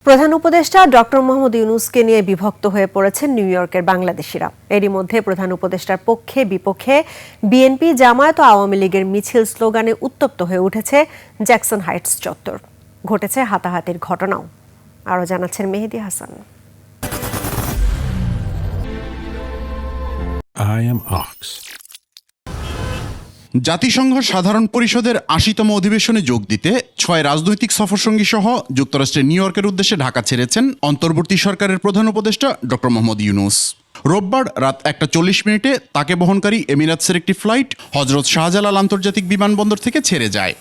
প্রধান উপদেষ্টা ডক্টর মোহাম্মদ ইউনূসকে নিয়ে বিভক্ত হয়ে পড়েছেন নিউ ইয়র্কের বাংলাদেশিরা। এরই মধ্যে প্রধান উপদেষ্টার পক্ষে বিপক্ষে বিএনপি, জামায়াত ও আওয়ামী লীগের মিছিল স্লোগানে উত্তপ্ত হয়ে উঠেছে জ্যাকসন হাইটস চত্বর। ঘটেছে হাতাহাতির ঘটনাও। আরও জানাচ্ছেন মেহেদী হাসান। জাতিসংঘ সাধারণ পরিষদের ৮০তম অধিবেশনে যোগ দিতে ৬ রাজনৈতিক সফরসঙ্গী সহ যুক্তরাষ্ট্রের নিউ ইয়র্কের উদ্দেশ্যে ঢাকা ছেড়েছেন অন্তর্বর্তী সরকারের প্রধান উপদেষ্টা ডক্টর মোহাম্মদ ইউনূস। রোববার রাত ১:৪০ তাকে বহনকারী এমিরাতসের একটি ফ্লাইট হজরত শাহজালাল আন্তর্জাতিক বিমানবন্দর থেকে ছেড়ে যায়।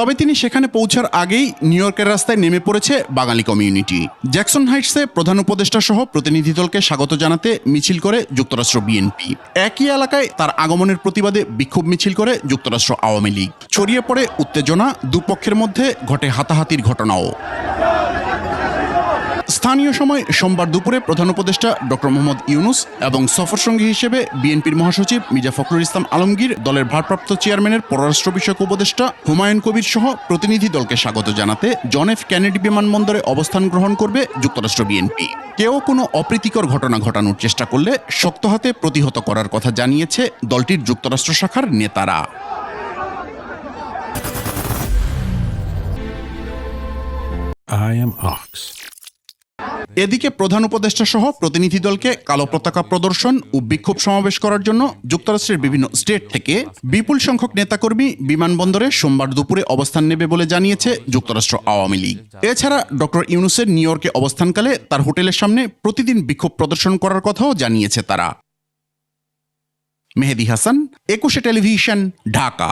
তবে তিনি সেখানে পৌঁছার আগেই নিউ ইয়র্কের রাস্তায় নেমে পড়েছে বাঙালি কমিউনিটি। জ্যাকসন হাইটসে প্রধান উপদেষ্টা সহ প্রতিনিধি দলকে স্বাগত জানাতে মিছিল করে যুক্তরাষ্ট্র বিএনপি। একই এলাকায় তার আগমনের প্রতিবাদে বিক্ষোভ মিছিল করে যুক্তরাষ্ট্র আওয়ামী লীগ। ছড়িয়ে পড়ে উত্তেজনা, দুপক্ষের মধ্যে ঘটে হাতাহাতির ঘটনাও। স্থানীয় সময় সোমবার দুপুরে প্রধান উপদেষ্টা ডক্টর মোহাম্মদ ইউনূস এবং সফরসঙ্গী হিসেবে বিএনপির মহাসচিব মির্জা ফখরুল ইসলাম আলমগীর, দলের ভারপ্রাপ্ত চেয়ারম্যানের পররাষ্ট্র বিষয়ক উপদেষ্টা হুমায়ুন কবির সহ প্রতিনিধি দলকে স্বাগত জানাতে জন এফ কেনেডি বিমানবন্দরে অবস্থান গ্রহণ করবে যুক্তরাষ্ট্র বিএনপি। কেউ কোনো অপ্রীতিকর ঘটনা ঘটানোর চেষ্টা করলে শক্ত হাতে প্রতিহত করার কথা জানিয়েছে দলটির যুক্তরাষ্ট্র শাখার নেতারা। এদিকে প্রধান উপদেষ্টা সহ প্রতিনিধি দলকে কালো পতাকা প্রদর্শন ও বিক্ষোভ সমাবেশ করার জন্য যুক্তরাষ্ট্রের বিভিন্ন স্টেট থেকে বিপুল সংখ্যক নেতাকর্মী বিমানবন্দরে সোমবার দুপুরে অবস্থান নেবে বলে জানিয়েছে যুক্তরাষ্ট্র আওয়ামী লীগ। এছাড়া ডক্টর ইউনূসের নিউ ইয়র্কে অবস্থানকালে তার হোটেলের সামনে প্রতিদিন বিক্ষোভ প্রদর্শন করার কথাও জানিয়েছে তারা। মেহেদী হাসান, ২১ টেলিভিশন, ঢাকা।